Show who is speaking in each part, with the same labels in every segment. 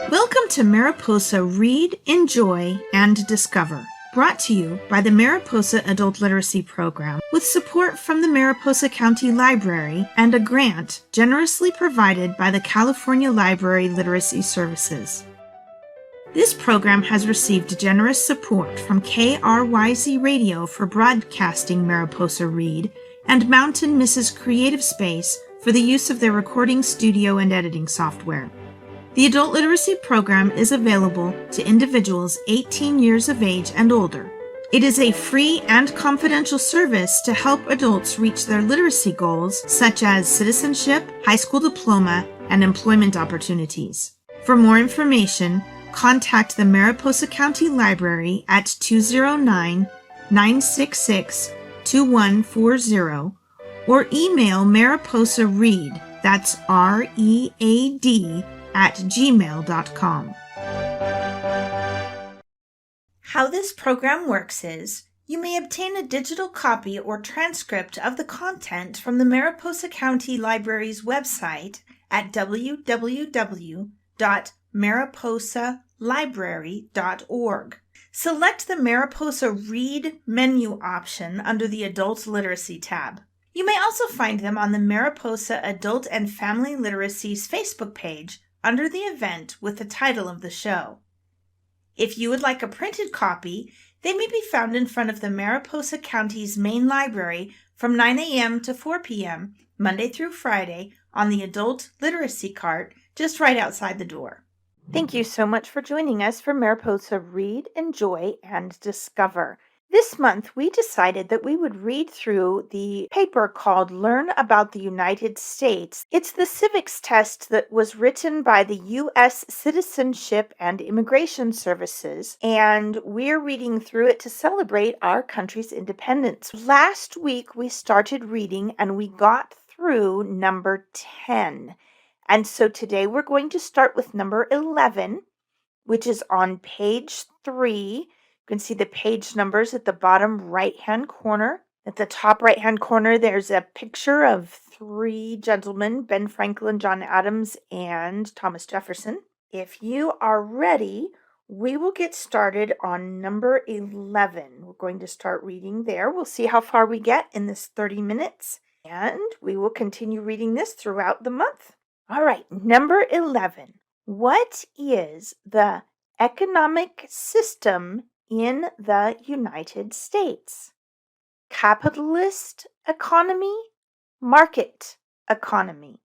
Speaker 1: Welcome to Mariposa Read, Enjoy, and Discover, brought to you by the Mariposa Adult Literacy Program with support from the Mariposa County Library and a grant generously provided by the California Library Literacy Services. This program has received generous support from KRYZ Radio for broadcasting Mariposa Read and Mountain Mrs. Creative Space for the use of their recording studio and editing software. The Adult Literacy Program is available to individuals 18 years of age and older. It is a free and confidential service to help adults reach their literacy goals such as citizenship, high school diploma, and employment opportunities. For more information, contact the Mariposa County Library at 209-966-2140 or email Mariposa Read, that's READ, at gmail.com. How this program works is, you may obtain a digital copy or transcript of the content from the Mariposa County Library's website at www.mariposalibrary.org. Select the Mariposa Read menu option under the Adult Literacy tab. You may also find them on the Mariposa Adult and Family Literacy's Facebook page under the event with the title of the show. If you would like a printed copy, they may be found in front of the Mariposa County's main library from 9 a.m. to 4 p.m., Monday through Friday, on the Adult Literacy cart just right outside the door. Thank you so much for joining us for Mariposa Read, Enjoy, and Discover. This month, we decided that we would read through the paper called Learn About the United States. It's the civics test that was written by the U.S. Citizenship and Immigration Services, and we're reading through it to celebrate our country's independence. Last week, we started reading and we got through number 10. And so today we're going to start with number 11, which is on page 3. You can see the page numbers at the bottom right-hand corner. At the top right-hand corner, there's a picture of 3 gentlemen, Ben Franklin, John Adams, and Thomas Jefferson. If you are ready, we will get started on number 11. We're going to start reading there. We'll see how far we get in this 30 minutes, and we will continue reading this throughout the month. All right, number 11. What is the economic system in the United States? Capitalist economy, market economy.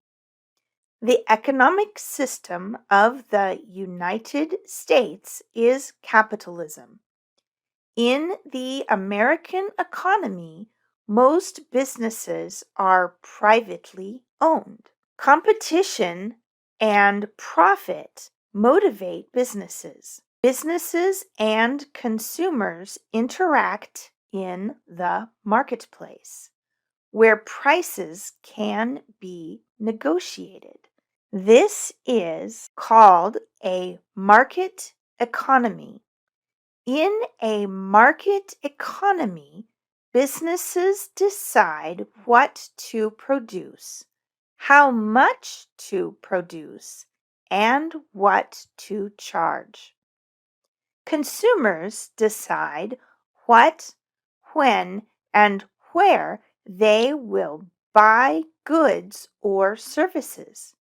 Speaker 1: The economic system of the United States is capitalism. In the American economy, most businesses are privately owned. Competition and profit motivate businesses. Businesses and consumers interact in the marketplace, where prices can be negotiated. This is called a market economy. In a market economy, businesses decide what to produce, how much to produce, and what to charge. Consumers decide what, when, and where they will buy goods or services.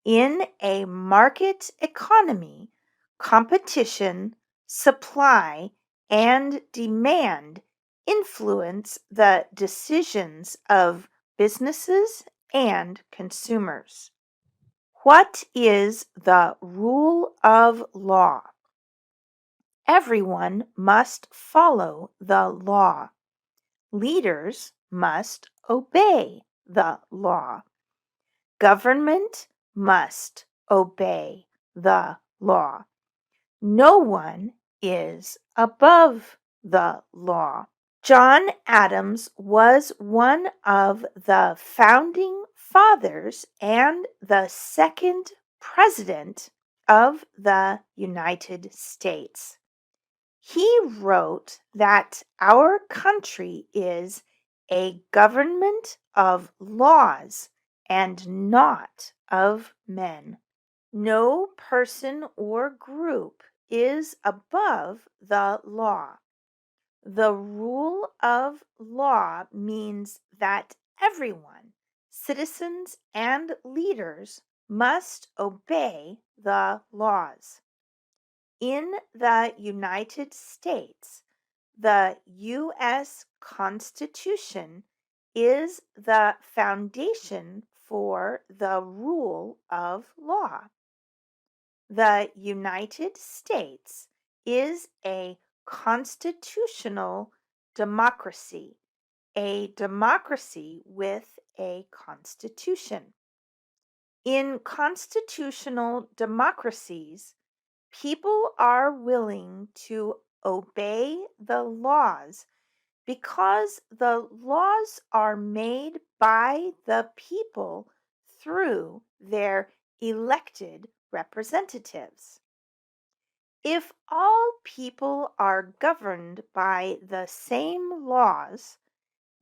Speaker 1: In a market economy, competition, supply, and demand influence the decisions of businesses and consumers. What is the rule of law? Everyone must follow the law. Leaders must obey the law. Government must obey the law. No one is above the law. John Adams was one of the founding fathers and the second president of the United States. He wrote that our country is a government of laws and not of men. No person or group is above the law. The rule of law means that everyone, citizens and leaders, must obey the laws. In the United States, the U.S. Constitution is the foundation for the rule of law. The United States is a constitutional democracy, a democracy with a constitution. In constitutional democracies, people are willing to obey the laws because the laws are made by the people through their elected representatives. If all people are governed by the same laws,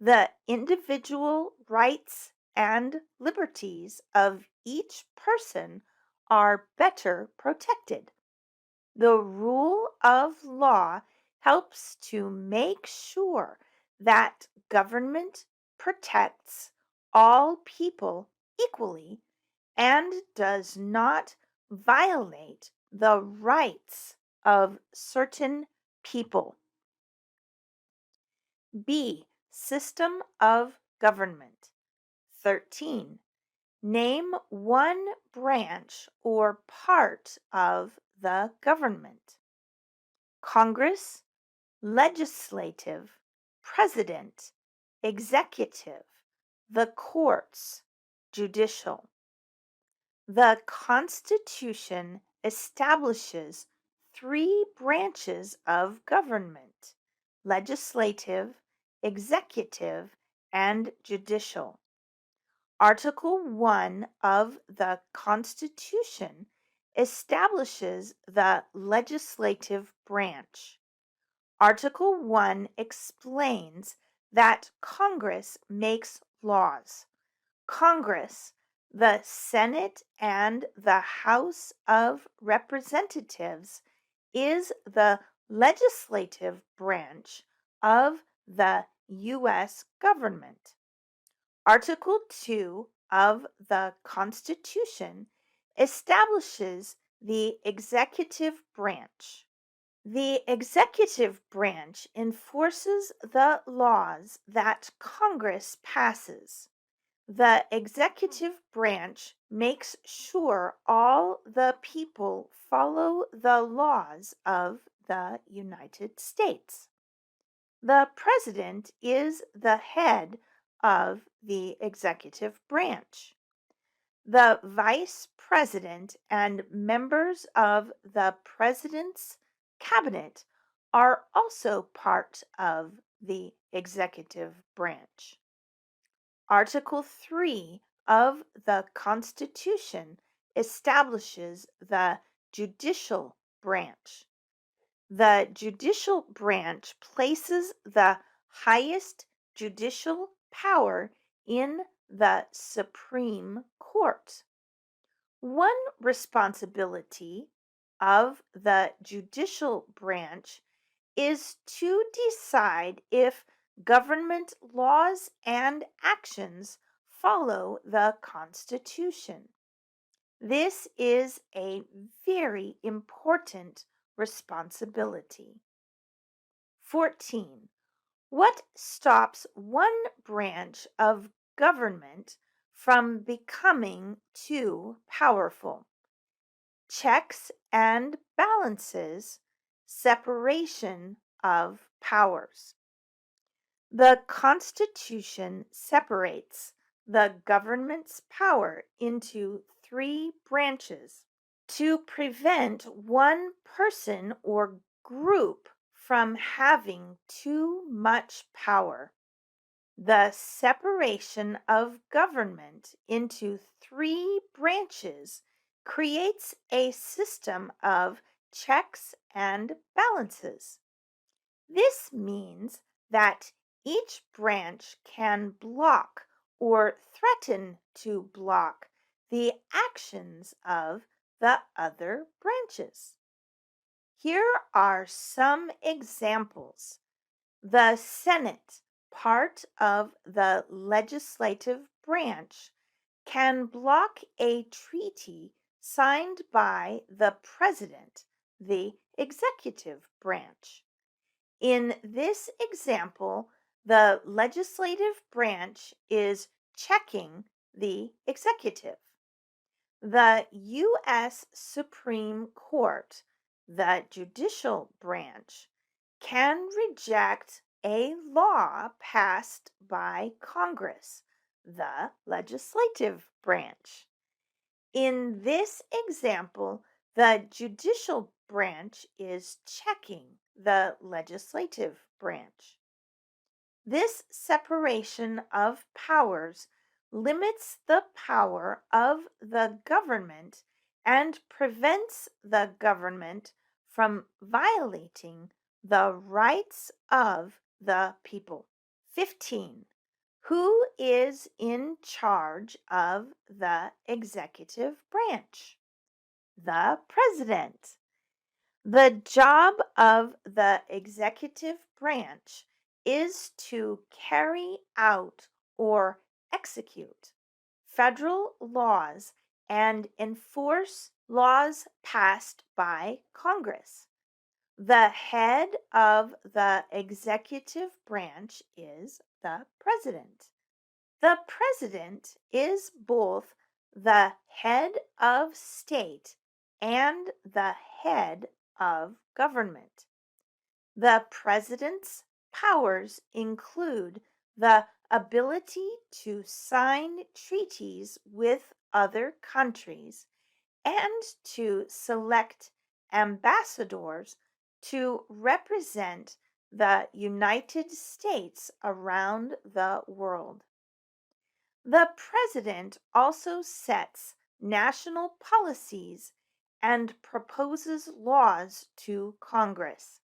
Speaker 1: the individual rights and liberties of each person are better protected. The rule of law helps to make sure that government protects all people equally and does not violate the rights of certain people. B. System of government. 13. Name one branch or part of the government. Congress, legislative, president, executive, the courts, judicial. The Constitution establishes three branches of government: legislative, executive, and judicial. Article 1 of the Constitution establishes the legislative branch. Article 1 explains that Congress makes laws. Congress, the Senate, and the House of Representatives is the legislative branch of the U.S. government. Article 2 of the Constitution establishes the executive branch. The executive branch enforces the laws that Congress passes. The executive branch makes sure all the people follow the laws of the United States. The president is the head of the executive branch. The vice president and members of the president's cabinet are also part of the executive branch. Article 3 of the Constitution establishes the judicial branch. The judicial branch places the highest judicial power in the Supreme Court. One responsibility of the judicial branch is to decide if government laws and actions follow the Constitution. This is a very important responsibility. 14. What stops one branch of government from becoming too powerful? Checks and balances, separation of powers. The Constitution separates the government's power into three branches to prevent one person or group from having too much power. The separation of government into three branches creates a system of checks and balances. This means that each branch can block or threaten to block the actions of the other branches. Here are some examples. The Senate, part of the legislative branch, can block a treaty signed by the president, the executive branch. In this example, the legislative branch is checking the executive. The U.S. Supreme Court, the judicial branch, can reject a law passed by Congress, the legislative branch. In this example, the judicial branch is checking the legislative branch. This separation of powers limits the power of the government and prevents the government from violating the rights of the people. 15. Who is in charge of the executive branch? The president. The job of the executive branch is to carry out or execute federal laws and enforce laws passed by Congress. The head of the executive branch is the president. The president is both the head of state and the head of government. The president's powers include the ability to sign treaties with other countries and to select ambassadors to represent the United States around the world. The president also sets national policies and proposes laws to Congress.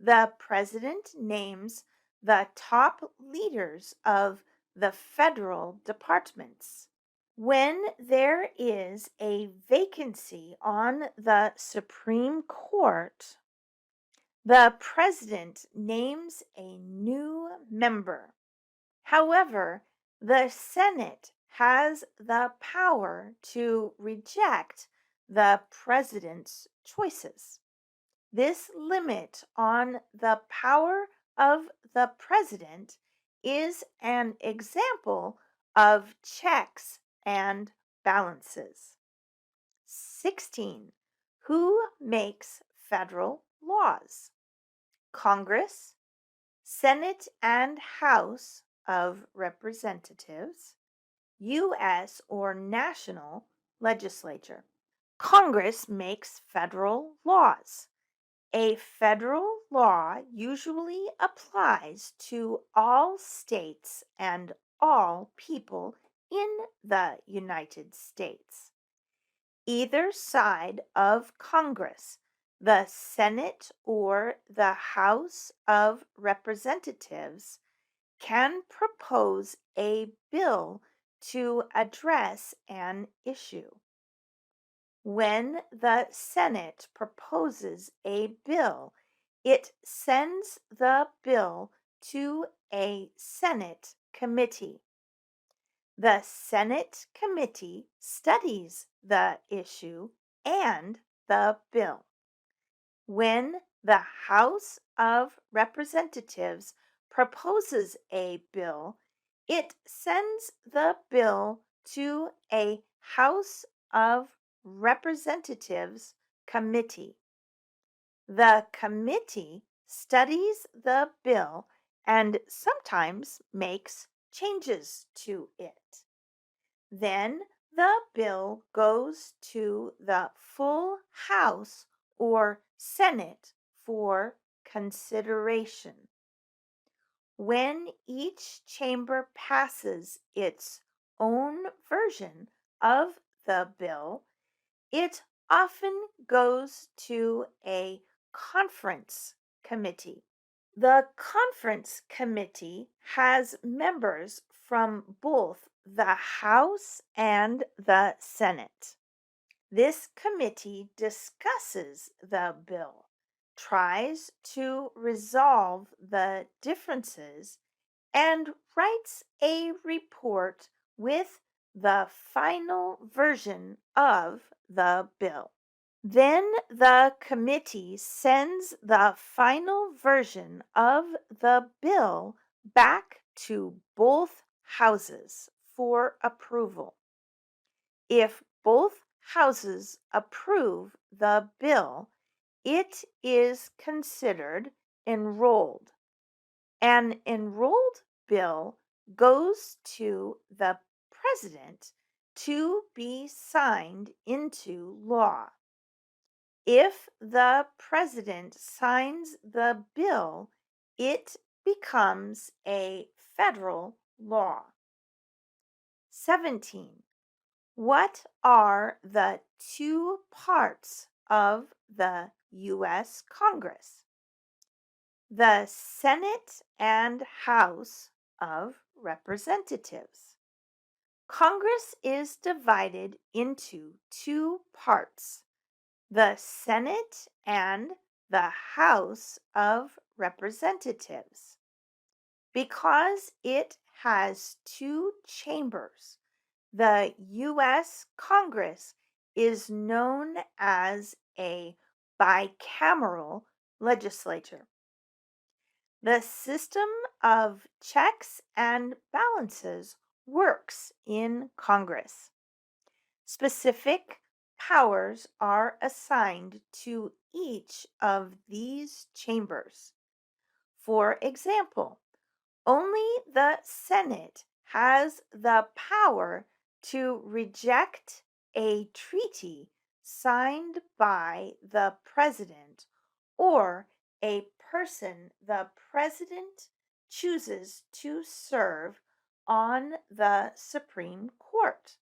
Speaker 1: The president names the top leaders of the federal departments. When there is a vacancy on the Supreme Court, the president names a new member. However, the Senate has the power to reject the president's choices. This limit on the power of the president is an example of checks and balances. 16. Who makes federal laws? Congress, Senate and House of Representatives, U.S. or national legislature. Congress makes federal laws. A federal law usually applies to all states and all people in the United States. Either side of Congress, the Senate or the House of Representatives, can propose a bill to address an issue. When the Senate proposes a bill, it sends the bill to a Senate committee. The Senate committee studies the issue and the bill. When the House of Representatives proposes a bill, it sends the bill to a House of Representatives committee. The committee studies the bill and sometimes makes changes to it. Then the bill goes to the full House or Senate for consideration. When each chamber passes its own version of the bill, it often goes to a conference committee. The conference committee has members from both the House and the Senate. This committee discusses the bill, tries to resolve the differences, and writes a report with the final version of the bill. Then the committee sends the final version of the bill back to both houses for approval. If both houses approve the bill, it is considered enrolled. An enrolled bill goes to the president to be signed into law. If the president signs the bill, it becomes a federal law. 17. What are the two parts of the U.S. Congress? The Senate and House of Representatives. Congress is divided into two parts, the Senate and the House of Representatives. Because it has two chambers, the U.S. Congress is known as a bicameral legislature. The system of checks and balances works in Congress. Specific powers are assigned to each of these chambers. For example, only the Senate has the power to reject a treaty signed by the president or a person the president chooses to serve on the Supreme Court.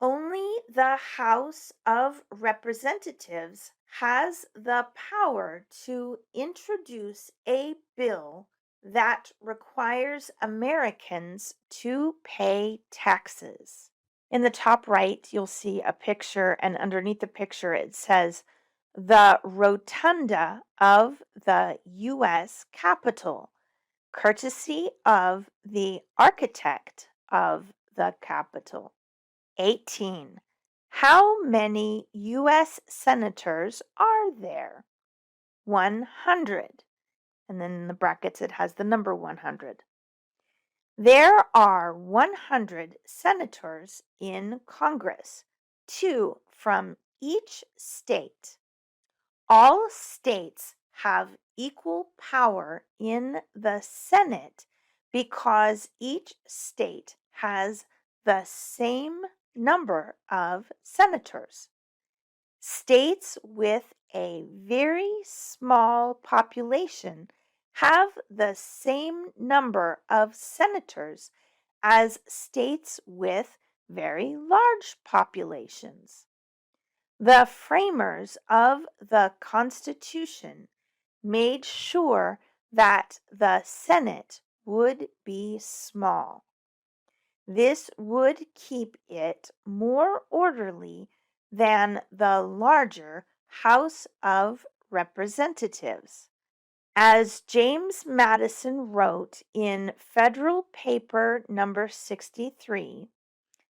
Speaker 1: Only the House of Representatives has the power to introduce a bill that requires Americans to pay taxes. In the top right, you'll see a picture, and underneath the picture, it says, "The Rotunda of the U.S. Capitol, courtesy of the architect of the Capitol." 18. How many U.S. senators are there? 100. And then in the brackets it has the number 100. There are 100 senators in Congress, 2 from each state. All states have equal power in the Senate because each state has the same number of senators. States with a very small population have the same number of senators as states with very large populations. The framers of the Constitution made sure that the Senate would be small. This would keep it more orderly than the larger House of Representatives. As James Madison wrote in Federal Paper number 63,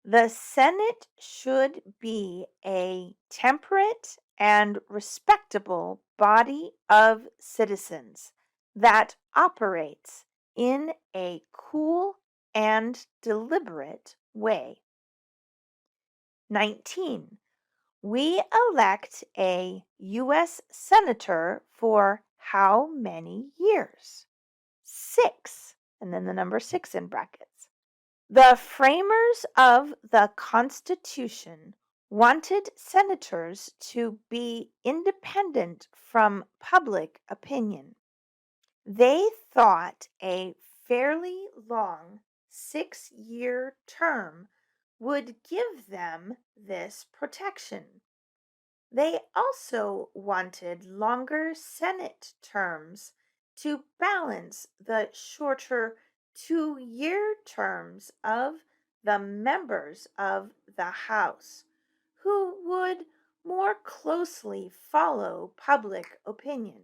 Speaker 1: the Senate should be a temperate and respectable body of citizens that operates in a cool and deliberate way. 19. We elect a U.S. Senator for how many years? 6, and then the number 6 in brackets. The framers of the Constitution wanted senators to be independent from public opinion. They thought a fairly long 6-year term would give them this protection. They also wanted longer Senate terms to balance the shorter 2-year terms of the members of the House, who would more closely follow public opinion.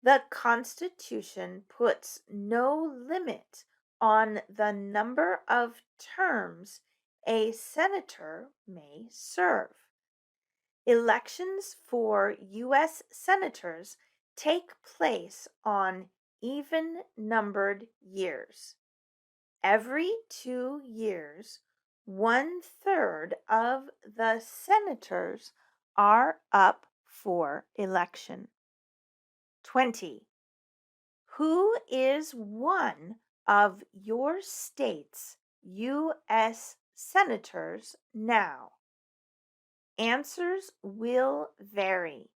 Speaker 1: The Constitution puts no limit on the number of terms a senator may serve. Elections for U.S. senators take place on even numbered years. Every 2 years, 1/3 of the senators are up for election. 20. Who is one of your state's U.S. senators now? Answers will vary.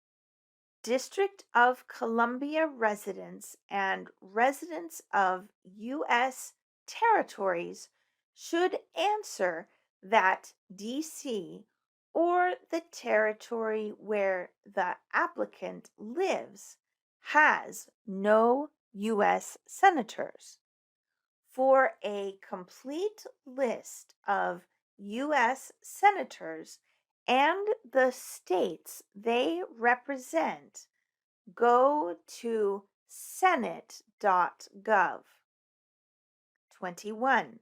Speaker 1: District of Columbia residents and residents of U.S. territories should answer that D.C. or the territory where the applicant lives has no U.S. senators. For a complete list of U.S. senators and the states they represent, go to senate.gov. 21.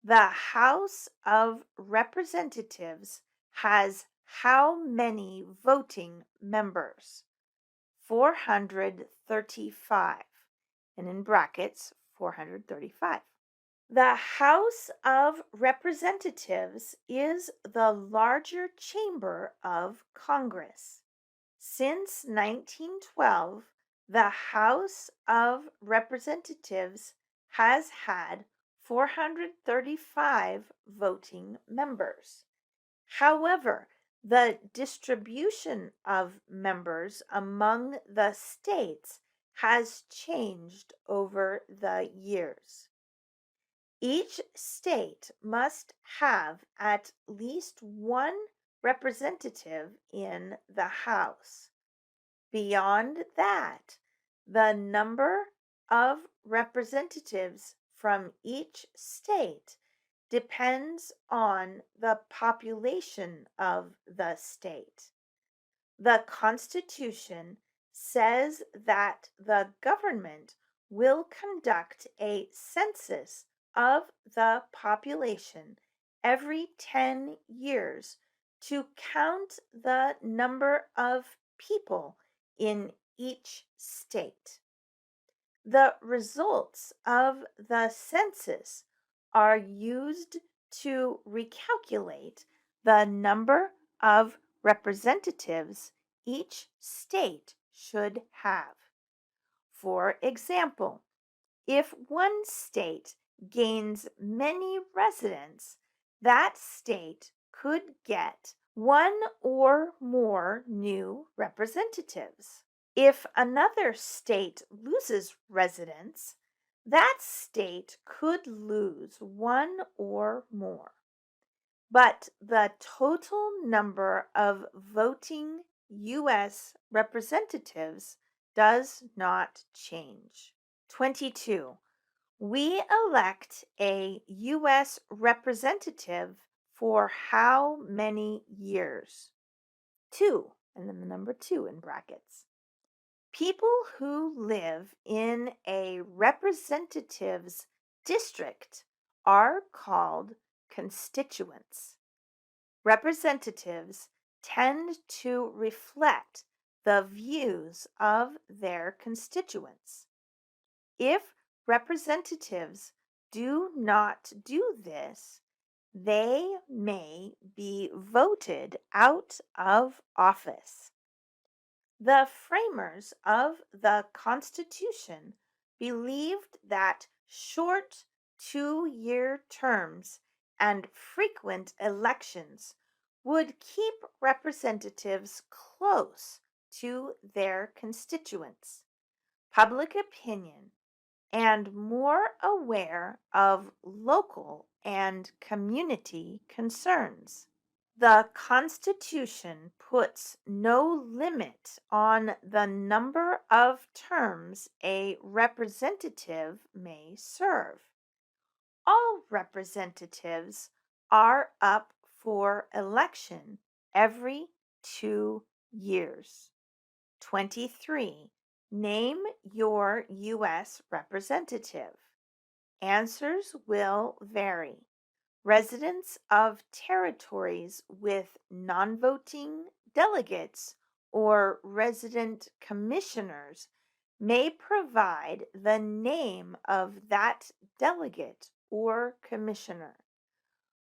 Speaker 1: The House of Representatives has how many voting members? 435, and in brackets, 435. The House of Representatives is the larger chamber of Congress. Since 1912, the House of Representatives has had 435 voting members. However, the distribution of members among the states has changed over the years. Each state must have at least one representative in the House. Beyond that, the number of representatives from each state depends on the population of the state. The Constitution says that the government will conduct a census of the population every 10 years to count the number of people in each state. The results of the census are used to recalculate the number of representatives each state should have. For example, if one state gains many residents, that state could get one or more new representatives. If another state loses residents, that state could lose one or more. But the total number of voting U.S. representatives does not change. 22. We elect a U.S. representative for how many years? 2, and then the number 2 in brackets. People who live in a representative's district are called constituents. Representatives tend to reflect the views of their constituents. If representatives do not do this, they may be voted out of office. The framers of the Constitution believed that short 2-year terms and frequent elections would keep representatives close to their constituents, public opinion, and more aware of local and community concerns. The Constitution puts no limit on the number of terms a representative may serve. All representatives are up for election every 2 years. 23. Name your U.S. representative. Answers will vary. Residents of territories with non-voting delegates or resident commissioners may provide the name of that delegate or commissioner.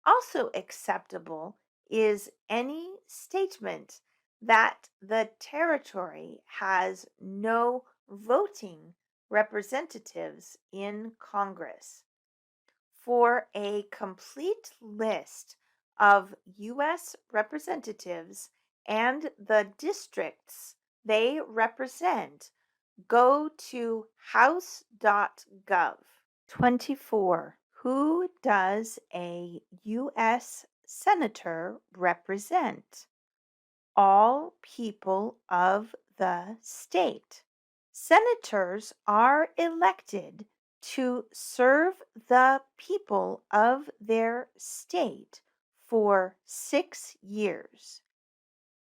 Speaker 1: Also acceptable is any statement that the territory has no voting representatives in Congress. For a complete list of U.S. representatives and the districts they represent, go to house.gov. 24. Who does a U.S. Senator represent? All people of the state. Senators are elected to serve the people of their state for 6 years.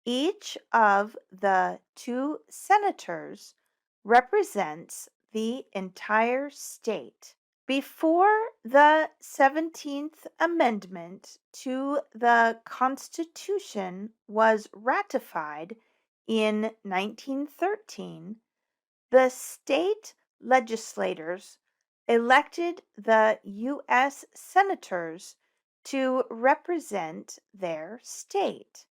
Speaker 1: Each of the 2 senators represents the entire state. Before the 17th Amendment to the Constitution was ratified in 1913, the state legislators elected the U.S. senators to represent their state.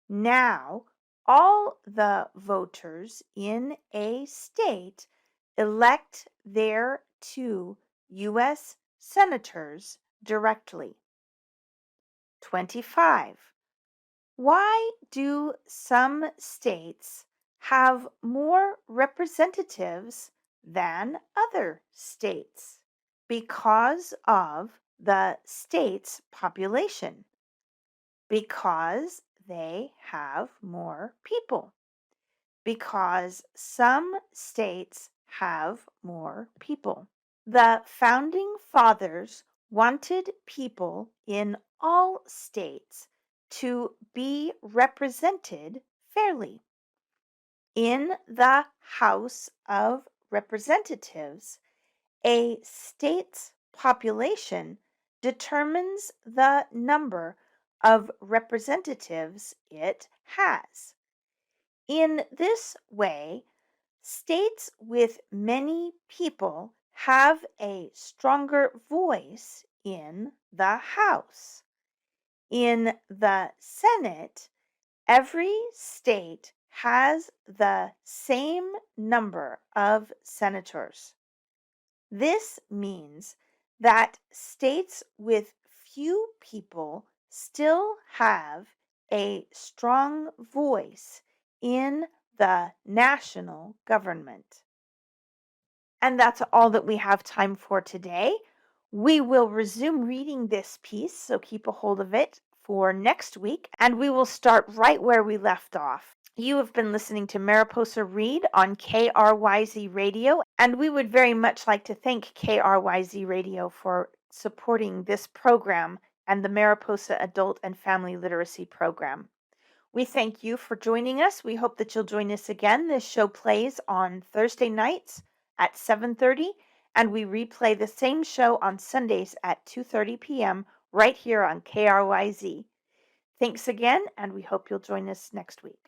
Speaker 1: Now, all the voters in a state elect their 2 U.S. senators directly. 25. Why do some states have more representatives than other states? Because of the state's population. Because they have more people. Because some states have more people. The founding fathers wanted people in all states to be represented fairly. In the House of Representatives, a state's population determines the number of representatives it has. In this way, states with many people have a stronger voice in the House. In the Senate, every state has the same number of senators. This means that states with few people still have a strong voice in the national government. And that's all that we have time for today. We will resume reading this piece, so keep a hold of it for next week, and we will start right where we left off. You have been listening to Mariposa Read on KRYZ Radio, and we would very much like to thank KRYZ Radio for supporting this program and the Mariposa Adult and Family Literacy Program. We thank you for joining us. We hope that you'll join us again. This show plays on Thursday nights at 7:30, and we replay the same show on Sundays at 2:30 p.m. right here on KRYZ. Thanks again, and we hope you'll join us next week.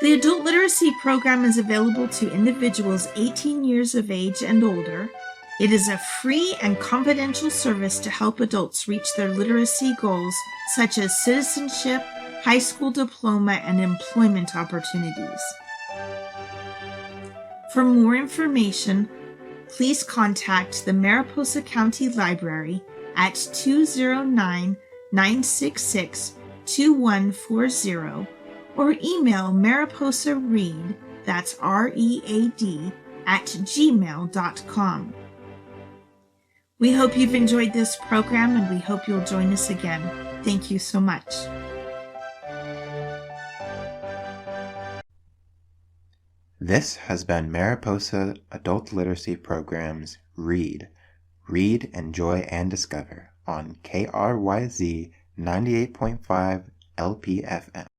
Speaker 1: The Adult Literacy Program is available to individuals 18 years of age and older. It is a free and confidential service to help adults reach their literacy goals, such as citizenship, high school diploma, and employment opportunities. For more information, please contact the Mariposa County Library at 209-966-2140 or email mariposaread, that's READ, at gmail.com. We hope you've enjoyed this program, and we hope you'll join us again. Thank you so much.
Speaker 2: This has been Mariposa Adult Literacy Program's Read, Enjoy, and Discover on KRYZ 98.5 LPFM.